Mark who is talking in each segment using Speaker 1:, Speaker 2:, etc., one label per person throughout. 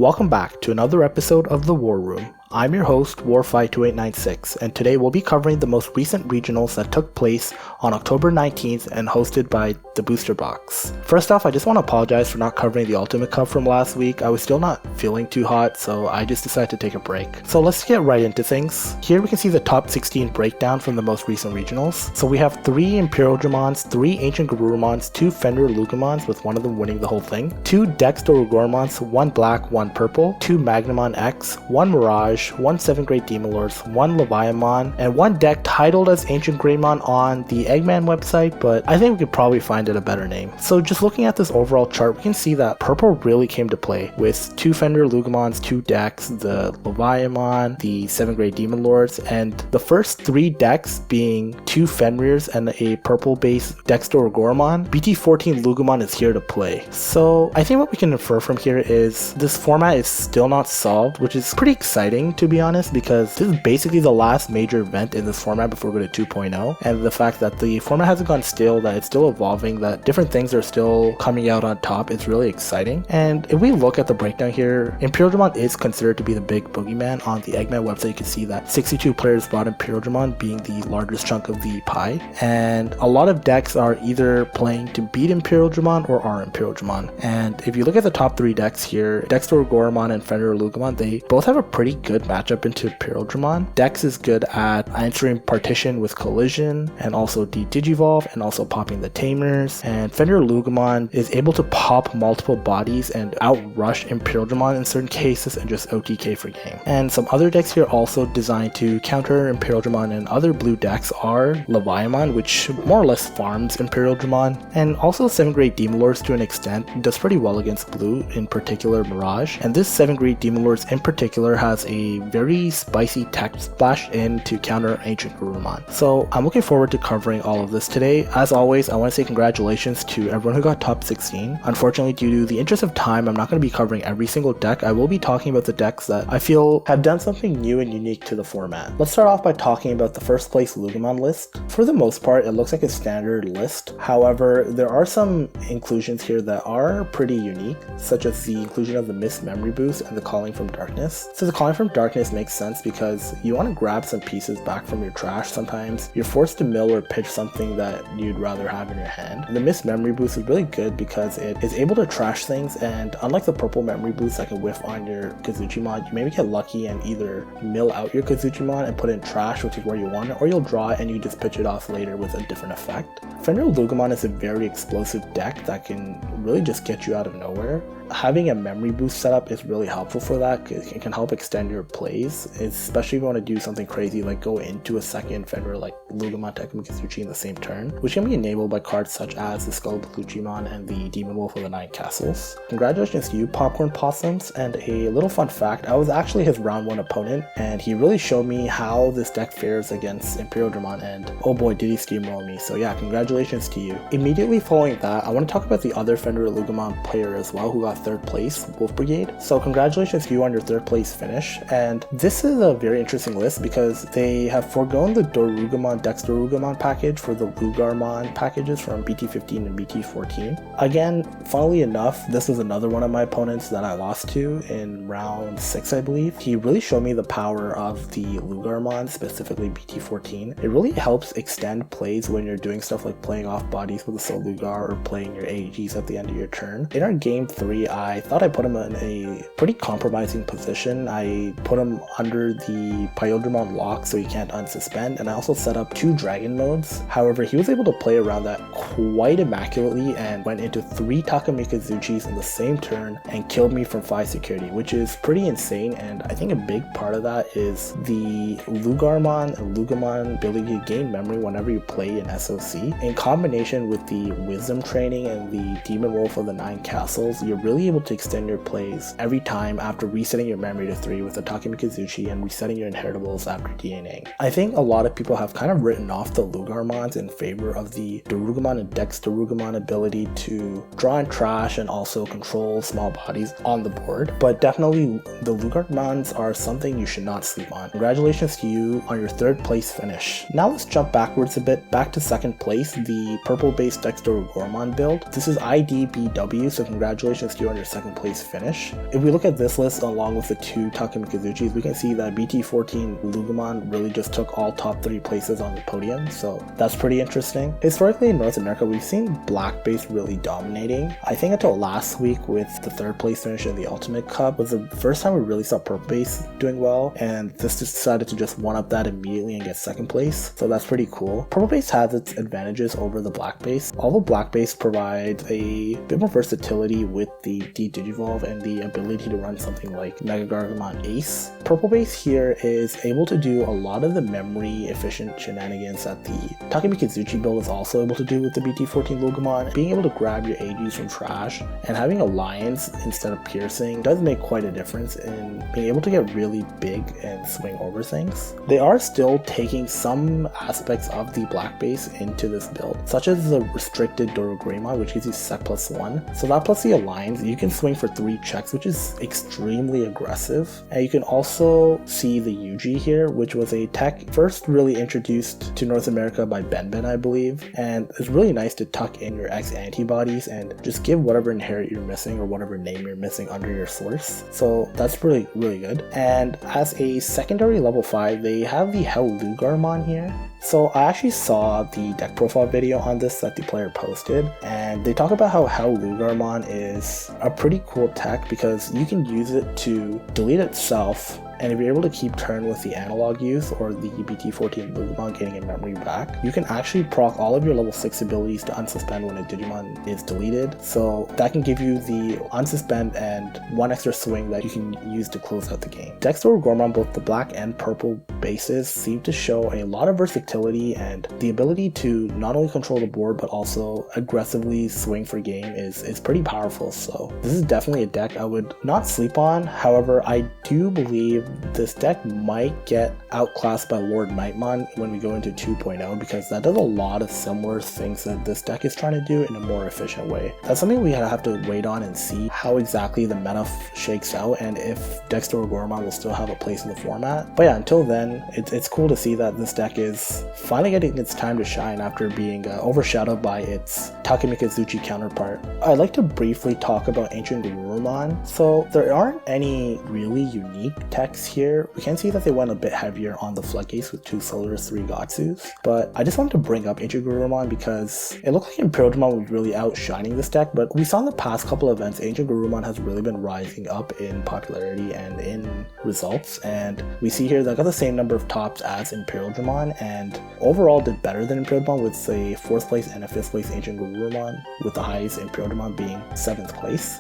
Speaker 1: Welcome back to another episode of The War Room. I'm your host, Warfi2896, and today we'll be covering the most recent regionals that took place on October 19th and hosted by the Booster Box. First off, I just want to apologize for not covering the Ultimate Cup from last week. I was still not feeling too hot, so I just decided to take a break. So let's get right into things. Here we can see the top 16 breakdown from the most recent regionals. So we have 3 Imperialdramons, 3 AncientGarurumons, 2 Fenriloogamons, with one of them winning the whole thing, 2 DexDorugoramons, 1 black, 1 purple, 2 Magnamon X, 1 Mirage, 1 7th grade Demon Lords, 1 Leviamon, and 1 deck titled as AncientGarurumon on the Eggman website, but I think we could probably find it a better name. So just looking at this overall chart, we can see that purple really came to play with 2 Fenriloogamons, 2 decks, the Leviamon, the 7th grade Demon Lords, and the first 3 decks being 2 Fenrirs and a purple base DexDorugoramon. BT17 Lugamon is here to play. So I think what we can infer from here is this format is still not solved, which is pretty exciting to be honest, because this is basically the last major event in this format before we go to 2.0, and the fact that the format hasn't gone stale, that it's still evolving, that different things are still coming out on top is really exciting. And if we look at the breakdown here, Imperialdramon is considered to be the big boogeyman. On the Eggman website you can see that 62 players bought Imperialdramon, being the largest chunk of the pie, and a lot of decks are either playing to beat Imperialdramon or are Imperialdramon. And if you look at the top 3 decks here, DexDorugoramon and Fenriloogamon, they both have a pretty good matchup into Imperialdramon. Dex is good at answering partition with collision and also de-digivolve and also popping the tamers, and Fenriloogamon is able to pop multiple bodies and outrush Imperialdramon in certain cases and just OTK for game. And some other decks here also designed to counter Imperialdramon and other blue decks are Leviamon, which more or less farms Imperialdramon, and also 7th grade Demon Lords to an extent, does pretty well against blue, in particular Mirage. And this 7th grade Demon Lords in particular has a very spicy tech splash in to counter AncientGarurumon. So I'm looking forward to covering all of this today. As always, I want to say congratulations to everyone who got top 16. Unfortunately, due to the interest of time, I'm not going to be covering every single deck. I will be talking about the decks that I feel have done something new and unique to the format. Let's start off by talking about the first place Lugamon list. For the most part, it looks like a standard list. However, there are some inclusions here that are pretty unique, such as the inclusion of the Mist Memory Boost and the Calling from Darkness. So the Calling from Darkness makes sense because you want to grab some pieces back from your trash. Sometimes you're forced to mill or pitch something that you'd rather have in your hand. And the Mist Memory Boost is really good because it is able to trash things, and unlike the purple Memory Boost that can whiff on your Kazujimon, you maybe get lucky and either mill out your Kazujimon and put it in trash, which is where you want it, or you'll draw it and you just pitch it off later with a different effect. Fenriloogamon is a very explosive deck that can really just get you out of nowhere. Having a memory boost setup is really helpful for that because it can help extend your plays, especially if you want to do something crazy like go into a second Fenrir like Lugamon Tekumi in the same turn, which can be enabled by cards such as the Skull Bluchimon and the Demon Wolf of the 9 Castles. Congratulations to you, Popcorn Possums, and a little fun fact, I was actually his round 1 opponent, and he really showed me how this deck fares against Imperialdramon, and oh boy did he steamroll me. So yeah, congratulations to you. Immediately following that, I want to talk about the other Fenriloogamon player as well who got 3rd place, Wolf Brigade. So congratulations to you on your 3rd place finish, and this is a very interesting list because they have foregone the Dorugamon DexDorugoramon package for the Lugarmon packages from BT15 and BT14. Again, funnily enough, this was another one of my opponents that I lost to in round 6 I believe. He really showed me the power of the Lugarmon, specifically BT14. It really helps extend plays when you're doing stuff like playing off bodies with a Soul Lugar or playing your AEGs at the end of your turn. In our game 3, I thought I put him in a pretty compromising position. I put him under the Imperialdramon lock so he can't unsuspend, and I also set up 2 dragon modes. However, he was able to play around that quite immaculately and went into 3 Takamikazuchis in the same turn and killed me from 5 security, which is pretty insane. And I think a big part of that is the Lugarmon and Lugamon ability to gain memory whenever you play an SOC. In combination with the Wisdom training and the Demon Wolf of the 9 Castles, you're really able to extend your plays every time after resetting your memory to 3 with the Takemikazuchi and resetting your inheritables after DNAing. I think a lot of people have kind of written off the Lugarmons in favor of the Dorugamon and DexDorugoramon ability to draw and trash and also control small bodies on the board, but definitely the Lugarmons are something you should not sleep on. Congratulations to you on your 3rd place finish. Now let's jump backwards a bit, back to 2nd place, the purple based DexDorugoramon build. This is IDBW, so congratulations to you on your second place finish. If we look at this list along with the 2 Takemikazuchis, we can see that BT17Lugamon really just took all top 3 places on the podium, so that's pretty interesting. Historically in North America, we've seen black base really dominating. I think until last week with the 3rd place finish in the Ultimate Cup was the first time we really saw purple base doing well, and this decided to just one up that immediately and get 2nd place, so that's pretty cool. Purple base has its advantages over the black base. Although black base provides a bit more versatility with the Digivolve and the ability to run something like MirageGaogamon Ace, purple base here is able to do a lot of the memory efficient shenanigans that the Takemikazuchi build is also able to do with the BT14Lugamon. Being able to grab your AGs from trash and having alliance instead of piercing does make quite a difference in being able to get really big and swing over things. They are still taking some aspects of the black base into this build, such as the restricted Dorugoramon, which gives you Sec +1. So that plus the alliance, you can swing for 3 checks, which is extremely aggressive. And you can also see the Yuji here, which was a tech first really introduced to North America by Ben, I believe. And it's really nice to tuck in your X antibodies and just give whatever inherit you're missing or whatever name you're missing under your source. So that's really good. And as a secondary level 5, they have the Lugarmon here. So I actually saw the deck profile video on this that the player posted, and they talk about how Lugarmon is a pretty cool tech because you can use it to delete itself, and if you're able to keep turn with the analog use or the BT14Lugamon getting a memory back, you can actually proc all of your level 6 abilities to unsuspend when a Digimon is deleted. So that can give you the unsuspend and 1 extra swing that you can use to close out the game. DexDorugoramon, both the black and purple bases, seem to show a lot of versatility, and the ability to not only control the board but also aggressively swing for game is pretty powerful. So this is definitely a deck I would not sleep on. However, I do believe this deck might get outclassed by Lord Nightmon when we go into 2.0, because that does a lot of similar things that this deck is trying to do in a more efficient way. That's something we have to wait on and see how exactly the meta shakes out and if DexDorugoramon will still have a place in the format. But yeah, until then, it's cool to see that this deck is finally getting its time to shine after being overshadowed by its Takemikazuchi counterpart. I'd like to briefly talk about AncientGarurumon. So there aren't any really unique techs here. We can see that they went a bit heavier on the floodgates with 2 Solars, 3 Gatsus, but I just wanted to bring up AncientGarurumon because it looked like Imperialdramon was really outshining this deck, but we saw in the past couple events AncientGarurumon has really been rising up in popularity and in results, and we see here that got the same number of tops as Imperialdramon and overall did better than Imperialdramon with a 4th place and a 5th place AncientGarurumon, with the highest Imperialdramon being 7th place.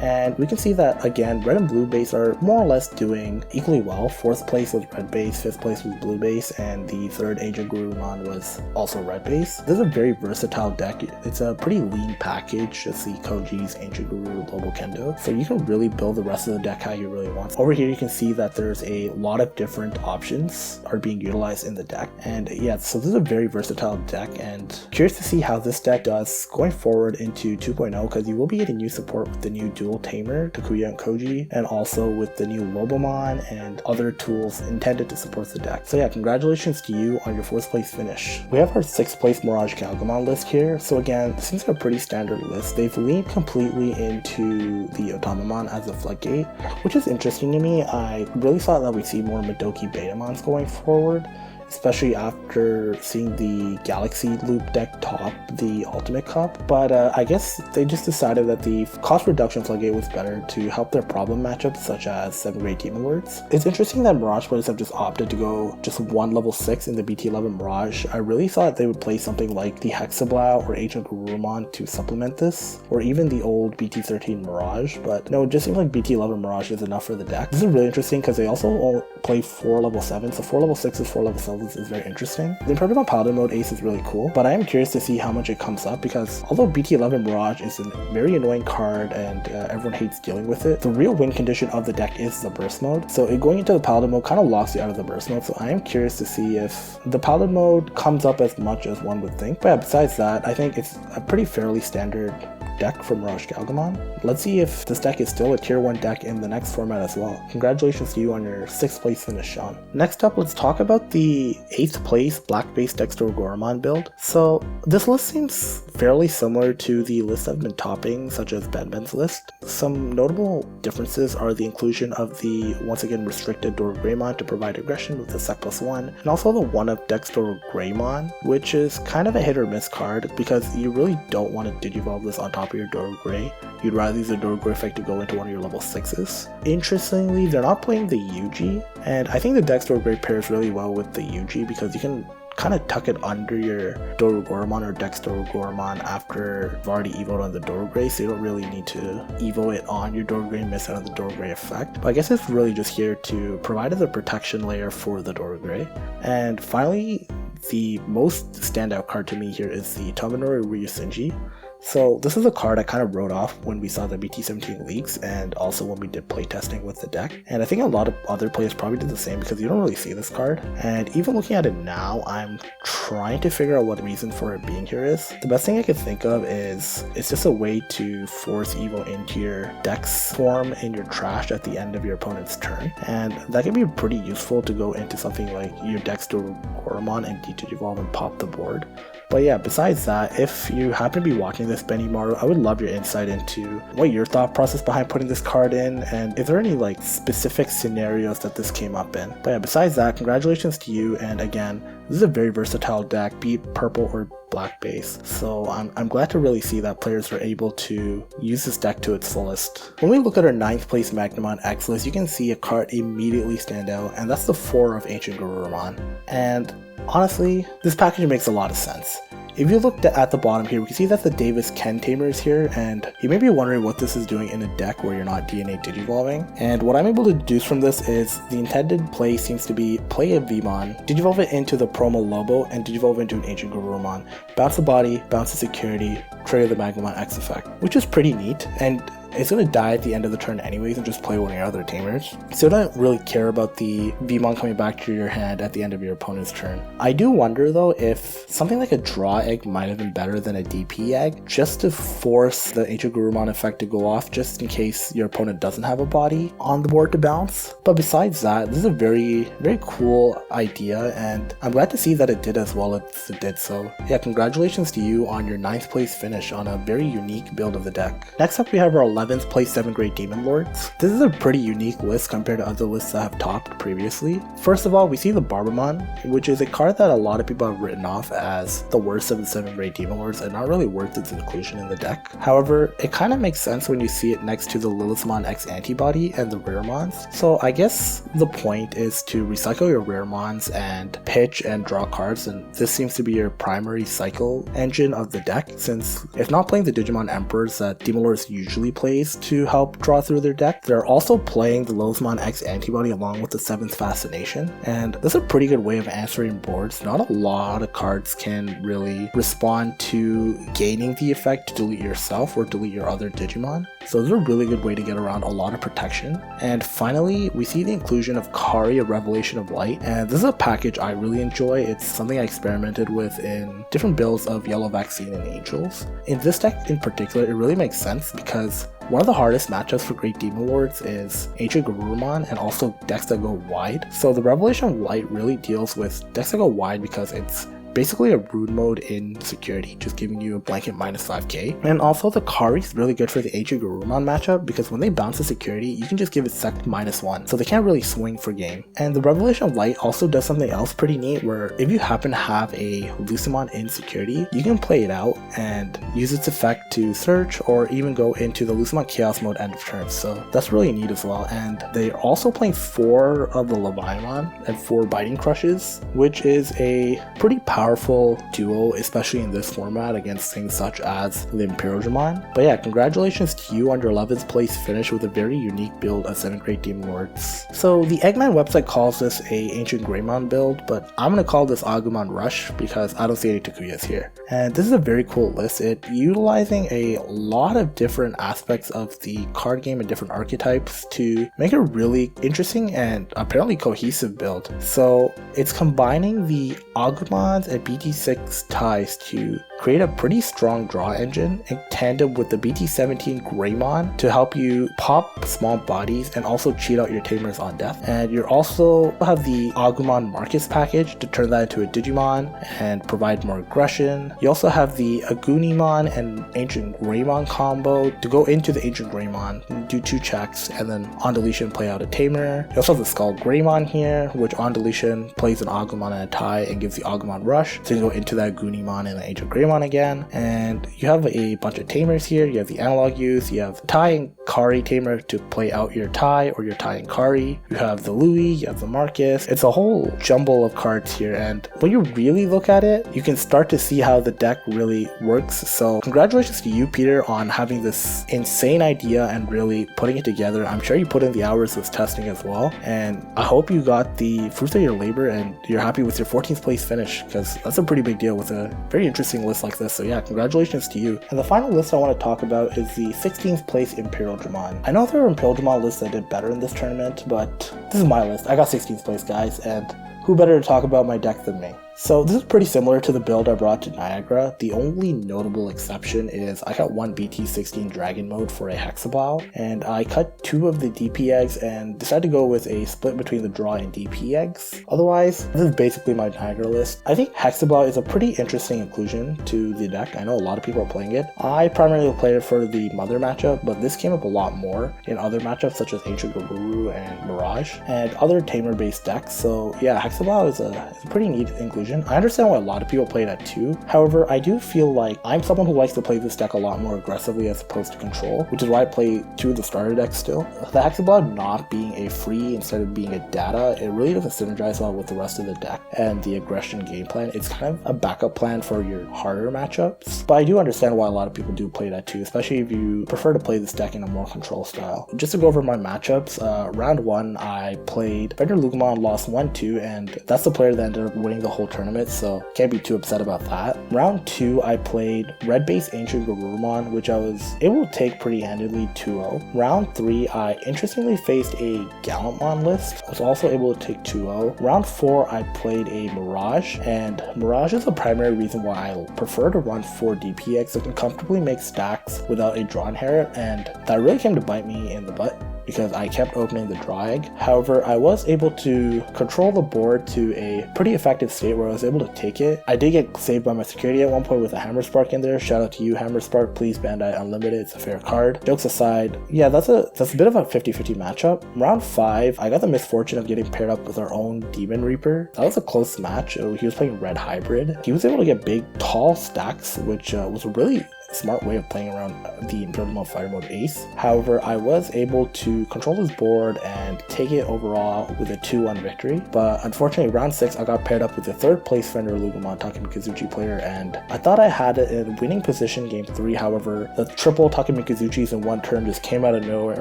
Speaker 1: And we can see that again, red and blue base are more or less doing equally well. 4th place was red base, 5th place was blue base, and the 3rd AncientGarurumon was also red base. This is a very versatile deck. It's a pretty lean package, just the Koji's, Ancient Guru, Global Kendo, so you can really build the rest of the deck how you really want. Over here you can see that there's a lot of different options are being utilized in the deck, and yeah, so this is a very versatile deck, and curious to see how this deck does going forward into 2.0, because you will be getting new support with the new dual tamer, Takuya and Koji, and also with the new Lobomon and other tools intended to support the deck. So yeah, congratulations to you on your 4th place finish. We have our 6th place MirageGaogamon list here. So again, this seems like a pretty standard list. They've leaned completely into the Otamamon as a floodgate, which is interesting to me. I really thought that we'd see more Madoki Betamons going forward, especially after seeing the Galaxy Loop deck top the Ultimate Cup, but I guess they just decided that the cost reduction floodgate was better to help their problem matchups such as 7th grade Demon Lords. It's interesting that Mirage players have just opted to go just 1 level 6 in the BT11 Mirage. I really thought they would play something like the Hexablow or AncientGarurumon to supplement this, or even the old BT13 Mirage, but no, it just seems like BT11 Mirage is enough for the deck. This is really interesting because they also play 4 level 7s, so 4 level 6s, 4 level 7s is very interesting. The Imperialdramon Paladin mode ace is really cool, but I am curious to see how much it comes up, because although BT11 Mirage is a very annoying card and everyone hates dealing with it, the real win condition of the deck is the burst mode, so going into the Paladin mode kind of locks you out of the burst mode, so I am curious to see if the Paladin mode comes up as much as one would think. But yeah, besides that, I think it's a pretty fairly standard deck from MirageGaogamon. Let's see if this deck is still a tier 1 deck in the next format as well. Congratulations to you on your 6th place finish, Sean. Next up, let's talk about the 8th place black-based DexDorugoramon build. So this list seems fairly similar to the list I've been topping, such as Ben's list. Some notable differences are the inclusion of the once again restricted Dorugramon to provide aggression with the Sec +1, and also the 1-up DexDorugoramon, which is kind of a hit or miss card because you really don't want to Digivolve this on top of your Dorugray. You'd rather use the Dorugray effect to go into one of your level 6s. Interestingly, they're not playing the Yuji, and I think the DexDorugray pairs really well with the Yuji because you can kind of tuck it under your Dorugoramon or DexDorugoramon after you've already evoed on the Dorugray, so you don't really need to evo it on your Dorugray, miss out on the Dorugray effect. But I guess it's really just here to provide as a protection layer for the Dorugray. And finally, the most standout card to me here is the Tominori Ryusenji. So this is a card I kind of wrote off when we saw the BT17 leaks and also when we did playtesting with the deck. And I think a lot of other players probably did the same because you don't really see this card. And even looking at it now, I'm trying to figure out what the reason for it being here is. The best thing I could think of is it's just a way to force Evo into your Dex form in your trash at the end of your opponent's turn. And that can be pretty useful to go into something like your DexDorugoramon and Digivolve and pop the board. But yeah, besides that, if you happen to be watching this, Benny Maru, I would love your insight into what your thought process behind putting this card in, and if there are any like specific scenarios that this came up in. But yeah, besides that, congratulations to you, and again, this is a very versatile deck, be it purple or black base. So I'm glad to really see that players are able to use this deck to its fullest. When we look at our 9th place Magnamon X list, you can see a card immediately stand out, and that's the 4 of AncientGarurumon. And honestly, this package makes a lot of sense. If you look at the bottom here, we can see that the Davis Ken Tamer is here, and you may be wondering what this is doing in a deck where you're not DNA Digivolving. And what I'm able to deduce from this is the intended play seems to be play a Vmon, Digivolve it into the Promo Lobo, and Digivolve into an Ancient-Garurumon, bounce the body, bounce the security, trigger the Magnamon X effect, which is pretty neat. And it's going to die at the end of the turn anyways and just play one of your other tamers. So I don't really care about the Vmon coming back to your hand at the end of your opponent's turn. I do wonder though if something like a draw egg might have been better than a DP egg, just to force the Ancient-Garurumon effect to go off just in case your opponent doesn't have a body on the board to bounce. But besides that, this is a very cool idea, and I'm glad to see that it did as well as it did. So yeah, congratulations to you on your 9th place finish on a very unique build of the deck. Next up we have our 11th place 7th grade Demon Lords. This is a pretty unique list compared to other lists I have topped previously. First of all, we see the Barbamon, which is a card that a lot of people have written off as the worst of the 7th grade Demon Lords and not really worth its inclusion in the deck. However, it kind of makes sense when you see it next to the Lilithmon X Antibody and the Raremons. So I guess the point is to recycle your Raremons and pitch and draw cards, and this seems to be your primary cycle engine of the deck, since if not playing the Digimon Emperors that Demon Lords usually plays to help draw through their deck, they're also playing the Lilithmon X Antibody along with the 7th Fascination, and that's a pretty good way of answering boards. Not a lot of cards can really respond to gaining the effect to delete yourself or delete your other Digimon, so this is a really good way to get around a lot of protection. And finally, we see the inclusion of Kari, a Revelation of Light, and this is a package I really enjoy. It's something I experimented with in different builds of Yellow Vaccine and Angels. In this deck in particular, it really makes sense because one of the hardest matchups for Great Demon Lords is AncientGarurumon and also decks that go wide. So the Revelation of Light really deals with decks that go wide because it's basically a rude mode in security, just giving you a blanket minus 5k. And also the Kari is really good for the AncientGarurumon matchup because when they bounce the security, you can just give it sec -1, so they can't really swing for game. And the Revelation of Light also does something else pretty neat, where if you happen to have a Lucimon in security, you can play it out and use its effect to search or even go into the Lucimon Chaos mode end of turn, so that's really neat as well. And they're also playing 4 of the Leviamon and 4 Biting Crushes, which is a pretty powerful duo, especially in this format against things such as the Imperialdramon. But yeah, congratulations to you on your 11th place finish with a very unique build of 7th grade Demon Lords. So the Eggman website calls this a Ancient Greymon build, but I'm gonna call this Agumon Rush because I don't see any Takuyas here. And this is a very cool list. It utilizing a lot of different aspects of the card game and different archetypes to make a really interesting and apparently cohesive build. So it's combining the Agumons and BT6 ties to create a pretty strong draw engine in tandem with the BT17 Greymon to help you pop small bodies and also cheat out your tamers on death. And you also have the Agumon Marcus package to turn that into a Digimon and provide more aggression. You also have the Agumon and AncientGarurumon combo to go into the AncientGarurumon, do 2 checks, and then on deletion play out a tamer. You also have the Skull Greymon here, which on deletion plays an Agumon and a tie and gives the Agumon Rush, so you can go into that Agumon and the AncientGarurumon again. And you have a bunch of tamers here. You have the analog use, you have tie and Kari tamer to play out your tie or your tie and Kari. You have the Louis, you have the Marcus. It's a whole jumble of cards here, and when you really look at it, you can start to see how the deck really works. So congratulations to you, Peter, on having this insane idea and really putting it together. I'm sure you put in the hours with testing as well, and I hope you got the fruits of your labor and you're happy with your 14th place finish, because that's a pretty big deal with a very interesting list like this. So yeah, congratulations to you. And the final list I want to talk about is the 16th place Imperialdramon. I know there are Imperialdramon lists that did better in this tournament, but this is my list. I got 16th place, guys, and who better to talk about my deck than me? So this is pretty similar to the build I brought to Niagara. The only notable exception is I got one BT16 Dragon mode for a Hexablow, and I cut 2 of the DP eggs and decided to go with a split between the draw and DP eggs. Otherwise, this is basically my Niagara list. I think Hexablow is a pretty interesting inclusion to the deck. I know a lot of people are playing it. I primarily played it for the Mother matchup, but this came up a lot more in other matchups such as AncientGarurumon and Mirage and other tamer based decks. So yeah, Hexablow is a pretty neat inclusion. I understand why a lot of people play that too. However, I do feel like I'm someone who likes to play this deck a lot more aggressively as opposed to control, which is why I play 2 of the starter decks still. The Hexablow not being a free instead of being a data, it really doesn't synergize well with the rest of the deck and the aggression game plan. It's kind of a backup plan for your harder matchups, but I do understand why a lot of people do play that too, especially if you prefer to play this deck in a more control style. Just to go over my matchups, round 1 I played Fenriloogamon, lost 1-2, and that's the player that ended up winning the whole tournament, so can't be too upset about that. Round 2 I played red base AncientGarurumon, which I was able to take pretty handedly 2-0. Round 3 I interestingly faced a Galantmon list, I was also able to take 2-0. Round 4 I played a Mirage, and Mirage is the primary reason why I prefer to run 4 DPX that can comfortably make stacks without a draw inherit, and that really came to bite me in the butt because I kept opening the draw egg. However, I was able to control the board to a pretty effective state where I was able to take it. I did get saved by my security at one point with a Hammer Spark in there. Shout out to you, Hammer Spark. Please Bandai Unlimited. It's a fair card. Jokes aside, yeah, that's a bit of a 50-50 matchup. Round 5, I got the misfortune of getting paired up with our own Demon Reaper. That was a close match. He was playing Red Hybrid. He was able to get big, tall stacks, which was a really smart way of playing around the Imperialdramon Fire Mode Ace. However, I was able to control his board and take it overall with a 2-1 victory. But unfortunately, round 6, I got paired up with the 3rd place Fenriloogamon Takemikazuchi player, and I thought I had it in winning position game 3. However, the triple Takemikazuchis in one turn just came out of nowhere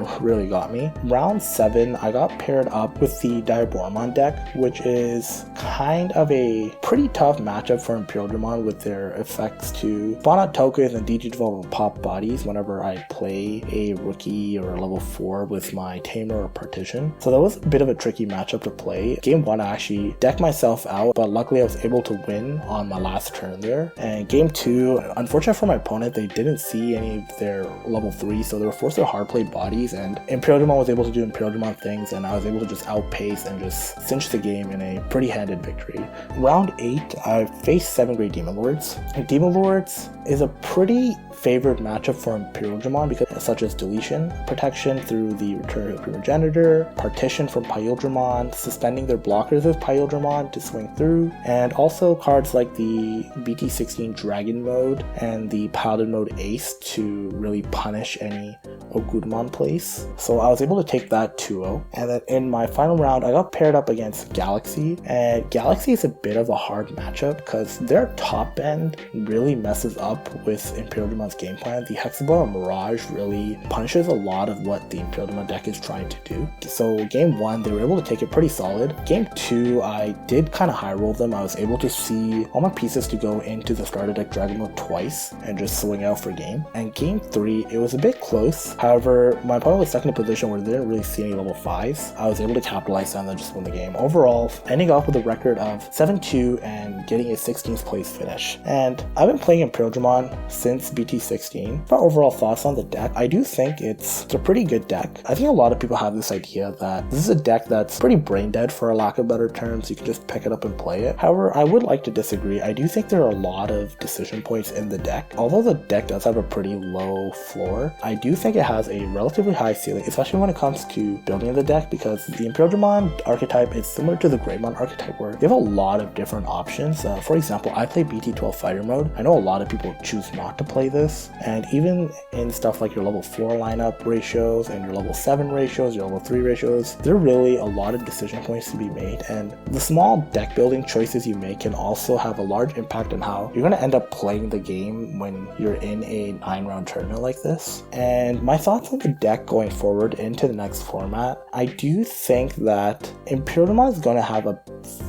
Speaker 1: and really got me. Round 7, I got paired up with the Diaboromon deck, which is kind of a pretty tough matchup for Imperialdramon with their effects to spawn out tokens and develop and pop bodies whenever I play a rookie or a level 4 with my tamer or partition. So that was a bit of a tricky matchup to play. Game 1 I actually decked myself out, but luckily I was able to win on my last turn there. And game 2, unfortunately for my opponent, they didn't see any of their level 3, so they were forced to hardplay bodies, and Imperialdramon was able to do Imperialdramon things, and I was able to just outpace and just cinch the game in a pretty handed victory. Round 8, I faced 7 Great Demon Lords. And Demon Lords is a pretty favored matchup for Imperialdramon because such as deletion, protection through the return of Primogenitor, partition from Imperialdramon, suspending their blockers with Imperialdramon to swing through, and also cards like the BT16 Dragon mode and the Paladin mode Ace to really punish any Agumon plays. So I was able to take that 2-0, and then in my final round I got paired up against Galaxy, and Galaxy is a bit of a hard matchup because their top end really messes up with Imperialdramon Imperialdramon's game plan, the Hexaball and Mirage really punishes a lot of what the Imperialdramon deck is trying to do. So game 1, they were able to take it pretty solid. Game 2, I did kind of high roll them. I was able to see all my pieces to go into the starter deck Dragon Mode twice and just swing out for game. And game 3, it was a bit close. However, my opponent was stuck in a position where they didn't really see any level 5s. I was able to capitalize on that and just win the game. Overall, ending off with a record of 7-2 and getting a 16th place finish. And I've been playing Imperialdramon since BT16. My overall thoughts on the deck, I do think it's a pretty good deck. I think a lot of people have this idea that this is a deck that's pretty brain dead, for a lack of better terms. You can just pick it up and play it. However, I would like to disagree. I do think there are a lot of decision points in the deck. Although the deck does have a pretty low floor, I do think it has a relatively high ceiling, especially when it comes to building the deck, because the Imperialdramon archetype is similar to the Greymon archetype, where you have a lot of different options. For example, I play BT12 fighter mode. I know a lot of people choose not to play this, and even in stuff like your level 4 lineup ratios and your level 7 ratios, your level 3 ratios, there are really a lot of decision points to be made, and the small deck building choices you make can also have a large impact on how you're going to end up playing the game when you're in a 9-round tournament like this. And my thoughts on the deck going forward into the next format, I do think that Imperialdramon is going to have a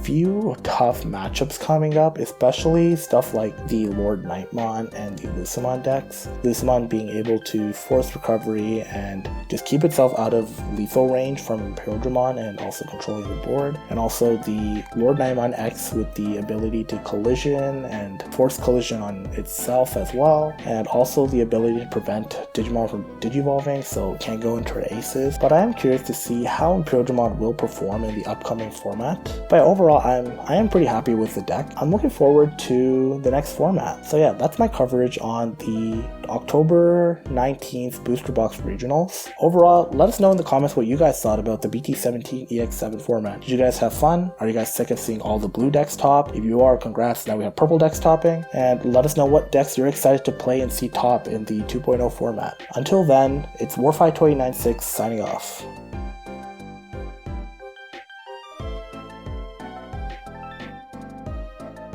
Speaker 1: few tough matchups coming up, especially stuff like the Lord Knightmon and the Lucamon decks. Lucamon being able to force recovery and just keep itself out of lethal range from Imperialdramon and also controlling the board, and also the Lord Magnamon X with the ability to collision and force collision on itself as well, and also the ability to prevent Digimon from digivolving, so it can't go into her aces. But I am curious to see how Imperialdramon will perform in the upcoming format. But overall, I am pretty happy with the deck. I'm looking forward to the next format. So yeah, that's my coverage on the October 19th Booster Box Regionals. Overall, let us know in the comments what you guys thought about the BT17 EX7 format. Did you guys have fun? Are you guys sick of seeing all the blue decks top? If you are, congrats, now we have purple decks topping. And let us know what decks you're excited to play and see top in the 2.0 format. Until then, it's Warfight286 signing off.